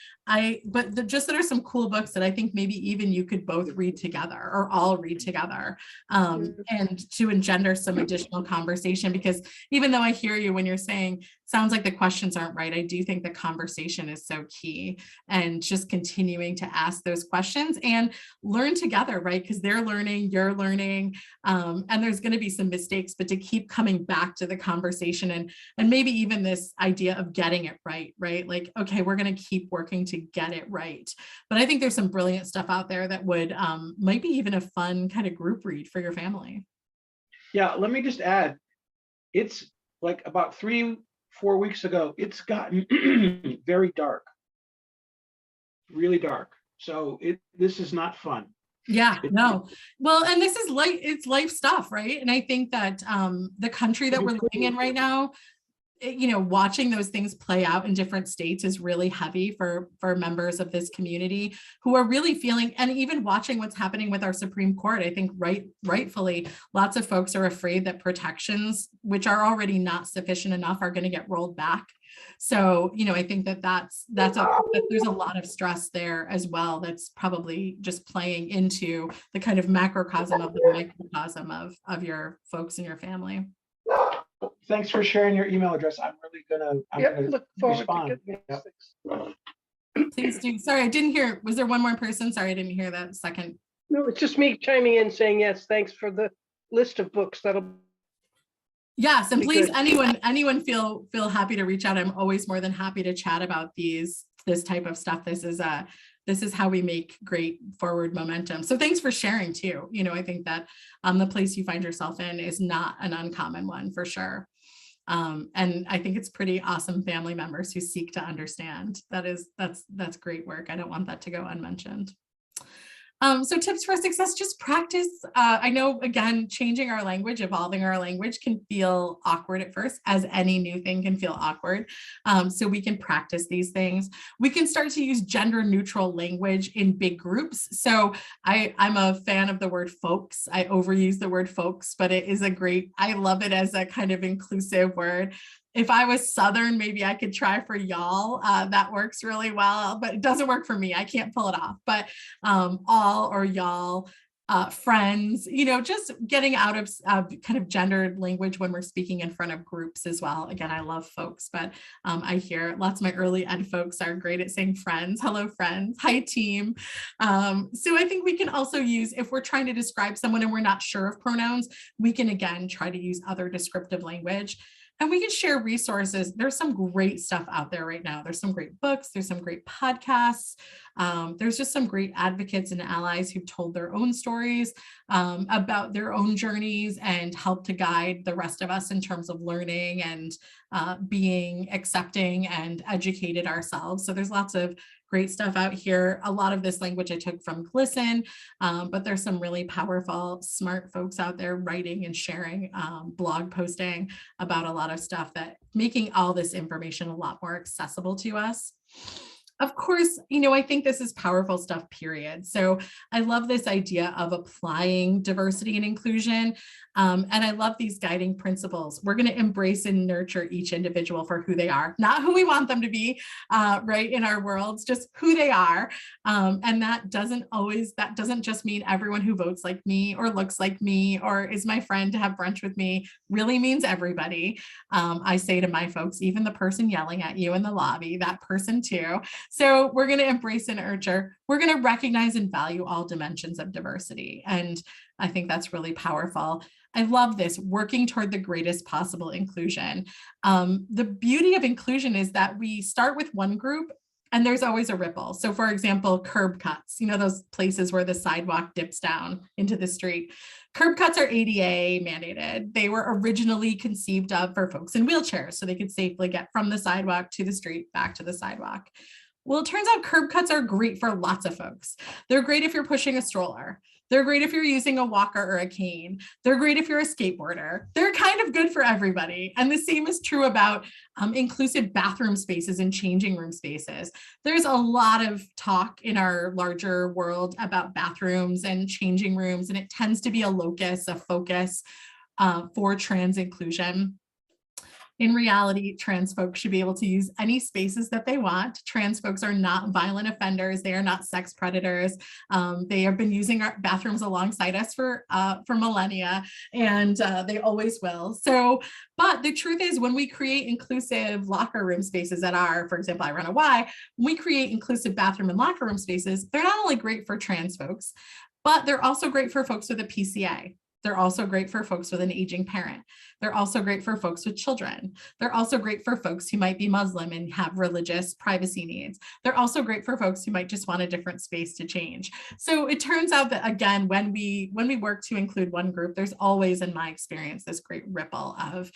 just that are some cool books that I think maybe even you could both read together or all read together, and to engender some additional conversation. Because even though I hear you when you're saying, sounds like the questions aren't right, I do think the conversation is so key, and just continuing to ask those questions and learn together, right? Because they're learning, you're learning, and there's going to be some mistakes, but to keep coming back to the conversation and maybe even this idea of getting it right? Like, okay, we're going to keep working to get it right. But I think there's some brilliant stuff out there that would might be even a fun kind of group read for your family. Yeah, let me just add, it's like about 3-4 weeks ago, it's gotten very dark, really dark. So this is not fun. Yeah, no. Well, and this is it's life stuff, right? And I think that the country that we're living in right now, watching those things play out in different states is really heavy for members of this community who are really feeling, and even watching what's happening with our Supreme Court. I think rightfully, lots of folks are afraid that protections, which are already not sufficient enough, are going to get rolled back. So, I think that there's a lot of stress there as well. That's probably just playing into the kind of macrocosm of the microcosm of your folks and your family. Thanks for sharing your email address. I'm really gonna Look forward respond. to Yep. Please do. Sorry, I didn't hear. Was there one more person? Sorry, I didn't hear that second. No, it's just me chiming in saying yes, thanks for the list of books. That'll Yes, and be please, good. anyone feel happy to reach out. I'm always more than happy to chat about this type of stuff. This is how we make great forward momentum. So thanks for sharing too. I think that the place you find yourself in is not an uncommon one for sure. And I think it's pretty awesome family members who seek to understand. That's great work. I don't want that to go unmentioned. So tips for success, just practice. I know, again, changing our language, evolving our language can feel awkward at first, as any new thing can feel awkward. So we can practice these things. We can start to use gender neutral language in big groups. So I'm a fan of the word folks. I overuse the word folks, but it is I love it as a kind of inclusive word. If I was Southern, maybe I could try for y'all. That works really well, but it doesn't work for me. I can't pull it off. But all or y'all, friends, just getting out of kind of gendered language when we're speaking in front of groups as well. Again, I love folks, but I hear lots of my early ed folks are great at saying friends. Hello, friends. Hi, team. So I think we can also use, if we're trying to describe someone and we're not sure of pronouns, we can, again, try to use other descriptive language. And we can share resources. There's some great stuff out there right now. There's some great books. There's some great podcasts. There's just some great advocates and allies who've told their own stories about their own journeys and help to guide the rest of us in terms of learning and being accepting and educated ourselves. So there's lots of great stuff out here. A lot of this language I took from Glisten, but there's some really powerful, smart folks out there writing and sharing, blog posting about a lot of stuff, that making all this information a lot more accessible to us. Of course, I think this is powerful stuff, period. So I love this idea of applying diversity and inclusion. And I love these guiding principles. We're going to embrace and nurture each individual for who they are, not who we want them to be, right, in our worlds, just who they are. And that doesn't just mean everyone who votes like me or looks like me or is my friend to have brunch with me. Really means everybody. I say to my folks, even the person yelling at you in the lobby, that person too. So we're going to embrace and nurture. We're going to recognize and value all dimensions of diversity. And I think that's really powerful. I love this, working toward the greatest possible inclusion. The beauty of inclusion is that we start with one group and there's always a ripple. So for example, curb cuts, those places where the sidewalk dips down into the street. Curb cuts are ADA mandated. They were originally conceived of for folks in wheelchairs so they could safely get from the sidewalk to the street, back to the sidewalk. Well, it turns out curb cuts are great for lots of folks. They're great if you're pushing a stroller. They're great if you're using a walker or a cane. They're great if you're a skateboarder. They're kind of good for everybody. And the same is true about inclusive bathroom spaces and changing room spaces. There's a lot of talk in our larger world about bathrooms and changing rooms, and it tends to be a locus, a focus for trans inclusion. In reality, trans folks should be able to use any spaces that they want. Trans folks are not violent offenders. They are not sex predators. They have been using our bathrooms alongside us for millennia, and they always will. So, but the truth is, when we create inclusive locker room spaces at our, for example, I run a Y, when we create inclusive bathroom and locker room spaces, they're not only great for trans folks, but they're also great for folks with a PCA. They're also great for folks with an aging parent. They're also great for folks with children. They're also great for folks who might be Muslim and have religious privacy needs. They're also great for folks who might just want a different space to change. So it turns out that, again, when we work to include one group, there's always, in my experience, this great ripple of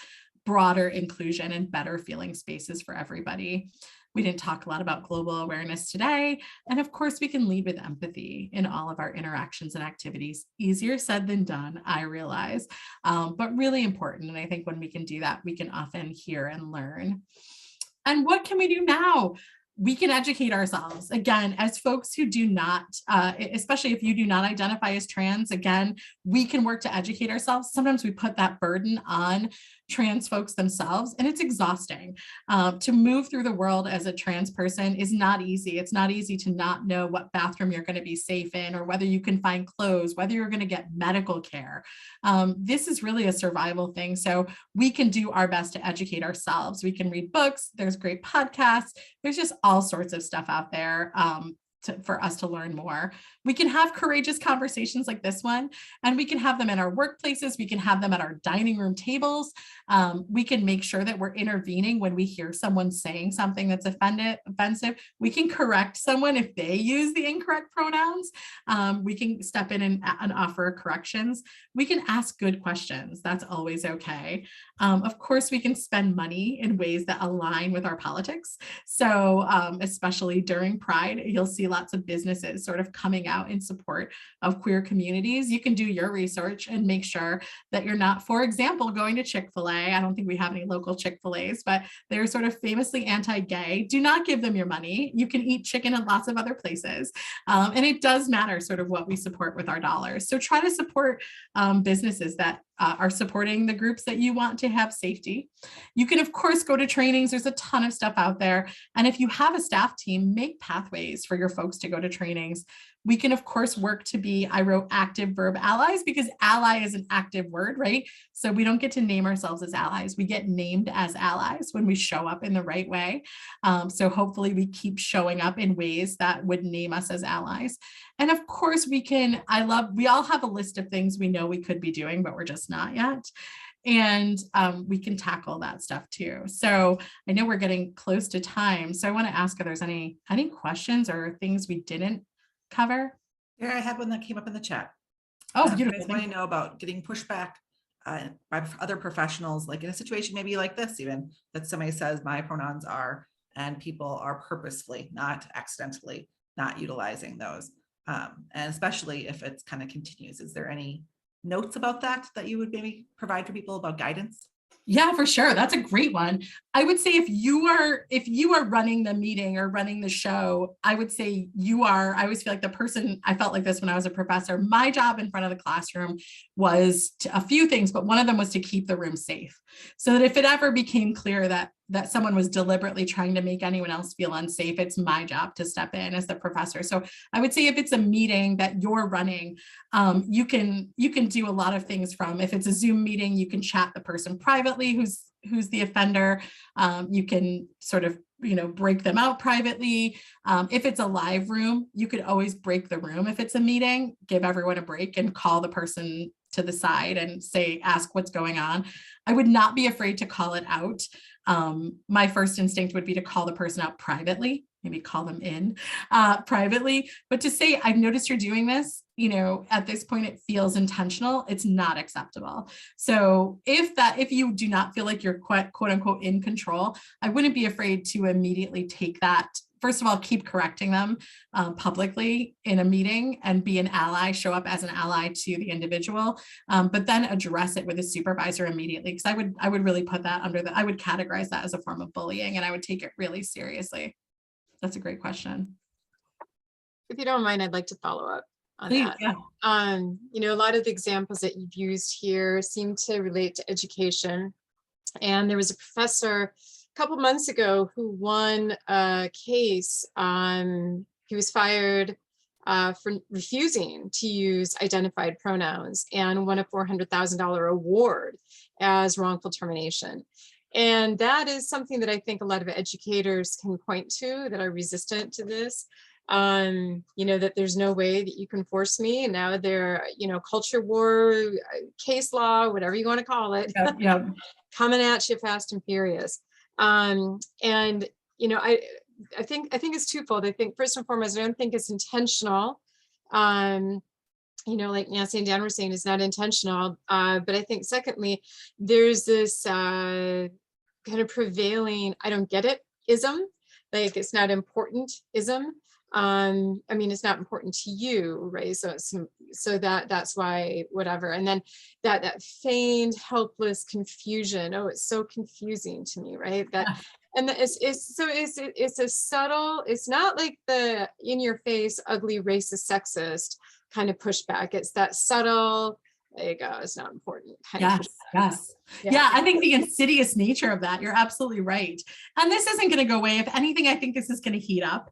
broader inclusion and better feeling spaces for everybody. We didn't talk a lot about global awareness today. And of course, we can lead with empathy in all of our interactions and activities. Easier said than done, I realize, but really important. And I think when we can do that, we can often hear and learn. And what can we do now? We can educate ourselves. Again, as folks who do not, especially if you do not identify as trans, again, we can work to educate ourselves. Sometimes we put that burden on trans folks themselves, and it's exhausting. To move through the world as a trans person is not easy. It's not easy to not know what bathroom you're going to be safe in, or whether you can find clothes, whether you're going to get medical care. This is really a survival thing. So we can do our best to educate ourselves. We can read books. There's great podcasts. There's just all sorts of stuff out there for us to learn more. We can have courageous conversations like this one, and we can have them in our workplaces. We can have them at our dining room tables. We can make sure that we're intervening when we hear someone saying something that's offensive. We can correct someone if they use the incorrect pronouns. We can step in and offer corrections. We can ask good questions. That's always okay. Of course, we can spend money in ways that align with our politics. So especially during Pride, you'll see lots of businesses sort of coming out in support of queer communities. You can do your research and make sure that you're not, for example, going to Chick-fil-A. I don't think we have any local Chick-fil-A's, but they're sort of famously anti-gay. Do not give them your money. You can eat chicken at lots of other places. And it does matter sort of what we support with our dollars. So try to support businesses that are supporting the groups that you want to have safety. You can, of course, go to trainings. There's a ton of stuff out there. And if you have a staff team, make pathways for your folks to go to trainings. We can, of course, work to be, I wrote active verb allies, because ally is an active word, right? So we don't get to name ourselves as allies. We get named as allies when we show up in the right way. So hopefully we keep showing up in ways that would name us as allies. And of course we can, we all have a list of things we know we could be doing, but we're just not yet. And we can tackle that stuff too. So I know we're getting close to time. So I want to ask if there's any questions or things we didn't cover. Yeah, I had one that came up in the chat. Oh, You beautiful. guys want to know about getting pushback by other professionals, like in a situation maybe like this, even that somebody says my pronouns are, and people are purposefully, not accidentally, not utilizing those. And especially if it's kind of continues. Is there any notes about that you would maybe provide for people about guidance? Yeah, for sure. That's a great one. I would say if you are running the meeting or running the show, I would say I always feel like the person, I felt like this when I was a professor. My job in front of the classroom was a few things, but one of them was to keep the room safe. So that if it ever became clear that someone was deliberately trying to make anyone else feel unsafe, it's my job to step in as the professor. So I would say if it's a meeting that you're running, you can do a lot of things. From, if it's a Zoom meeting, you can chat the person privately who's the offender. You can sort of, break them out privately. If it's a live room, you could always break the room. If it's a meeting, give everyone a break and call the person to the side and ask what's going on. I would not be afraid to call it out. My first instinct would be to call the person out privately, maybe call them in privately, but to say, I've noticed you're doing this, at this point, it feels intentional. It's not acceptable. So if you do not feel like you're quote unquote in control, I wouldn't be afraid to immediately take that. First of all, keep correcting them publicly in a meeting and be an ally, show up as an ally to the individual, but then address it with a supervisor immediately. Because I would really put that I would categorize that as a form of bullying, and I would take it really seriously. That's a great question. If you don't mind, I'd like to follow up. on Please, that. yeah. You know, a lot of the examples that you've used here seem to relate to education. And there was a professor a couple months ago who won a case. He was fired for refusing to use identified pronouns and won a $400,000 award as wrongful termination. And that is something that I think a lot of educators can point to that are resistant to this. You know, that there's no way that you can force me. And now they're, you know, culture war, case law, whatever you want to call it, Yeah. coming at you fast and furious. And, you know, I think it's twofold. I think first and foremost, I don't think it's intentional. You know, like Nancy and Dan were saying, it's not intentional. But I think secondly, there's this kind of prevailing, I don't get it ism, like it's not important ism. I mean, it's not important to you, right? So that's why whatever. And then that feigned helpless confusion. Oh, it's so confusing to me, right? That and it's a subtle, it's not like the in your face, ugly, racist, sexist kind of pushback. It's that subtle, there you go, it's not important. Yes, yes. Yeah, I think the insidious nature of that, you're absolutely right. And this isn't going to go away. If anything, I think this is going to heat up.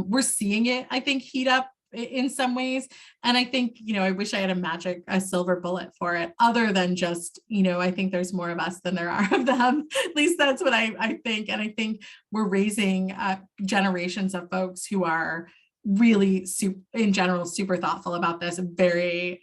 We're seeing it, I think, heat up in some ways. And I think, you know, I wish I had a silver bullet for it, other than just, you know, I think there's more of us than there are of them. At least that's what I think. And I think we're raising generations of folks who are really, in general, super thoughtful about this, very,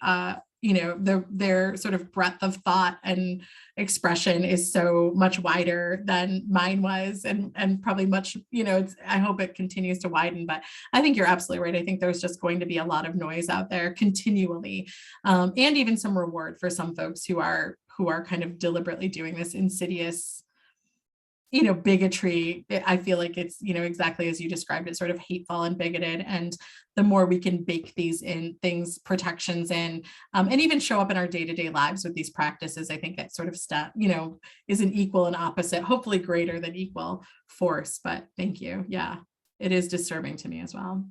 you know, their sort of breadth of thought and expression is so much wider than mine was, and probably much, you know, I hope it continues to widen, but I think you're absolutely right. I think there's just going to be a lot of noise out there continually, and even some reward for some folks who are kind of deliberately doing this insidious, you know, bigotry. I feel like it's, you know, exactly as you described it, sort of hateful and bigoted. And the more we can bake these in things, protections in, and even show up in our day-to-day lives with these practices, I think that sort of stuff, you know, is an equal and opposite, hopefully greater than equal force. But thank you. Yeah, it is disturbing to me as well.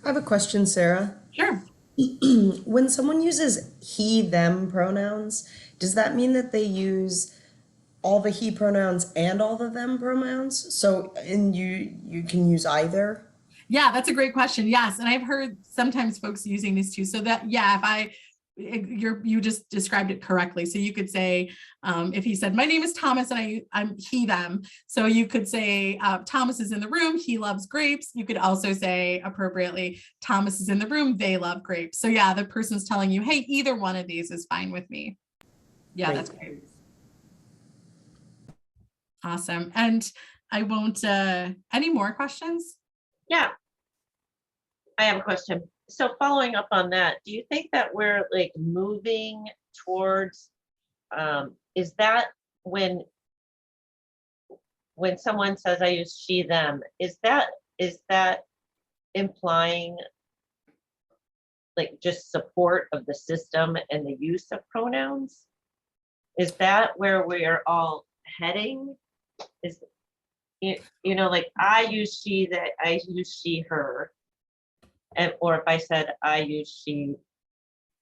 I have a question, Sarah. Sure. When someone uses he, them pronouns, does that mean that they use all the he pronouns and all the them pronouns? So, and you can use either? Yeah, that's a great question. Yes. And I've heard sometimes folks using these two. So that, yeah, you just described it correctly. So you could say, if he said, my name is Thomas and I'm he, them. So you could say, Thomas is in the room, he loves grapes. You could also say appropriately, Thomas is in the room, they love grapes. So yeah, the person's telling you, hey, either one of these is fine with me. Yeah, Great. that's great. Awesome. And I won't, any more questions? Yeah. I have a question. So following up on that, do you think that we're like moving towards, is that when someone says I use she, them, is that implying like just support of the system and the use of pronouns? Is that where we're all heading? Is, you know, like I use she, that I use she, her, and or if I said I use she,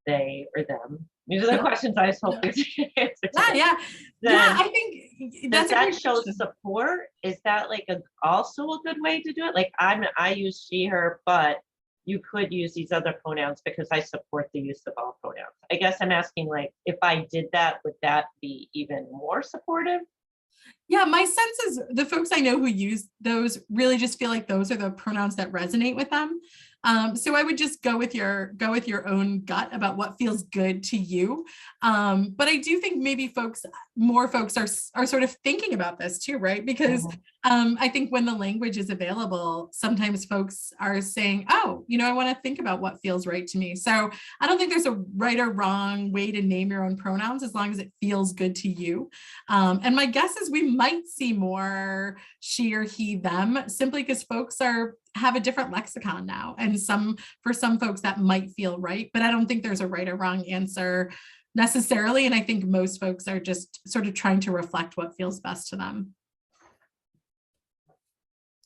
they, or them. These are the questions I was hoping to answer. Yeah. Then I think does that's a that great show question. support? Is that like also a good way to do it? Like I use she, her, but you could use these other pronouns because I support the use of all pronouns. I guess I'm asking, like, if I did that, would that be even more supportive? Yeah, my sense is the folks I know who use those really just feel like those are the pronouns that resonate with them. So I would just go with your own gut about what feels good to you. But I do think maybe more folks are sort of thinking about this too, right? Because I think when the language is available, sometimes folks are saying, oh, you know, I want to think about what feels right to me. So I don't think there's a right or wrong way to name your own pronouns as long as it feels good to you. And my guess is we might see more she or he, them, simply because folks have a different lexicon now. And for some folks that might feel right, but I don't think there's a right or wrong answer necessarily. And I think most folks are just sort of trying to reflect what feels best to them.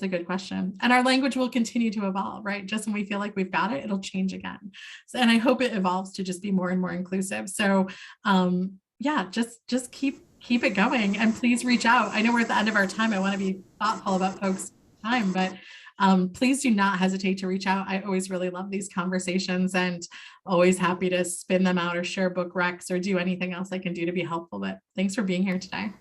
It's a good question. And our language will continue to evolve, right? Just when we feel like we've got it, it'll change again. So, and I hope it evolves to just be more and more inclusive. So yeah, just keep it going, and please reach out. I know we're at the end of our time. I want to be thoughtful about folks' time, but please do not hesitate to reach out. I always really love these conversations and always happy to spin them out or share book recs or do anything else I can do to be helpful. But thanks for being here today.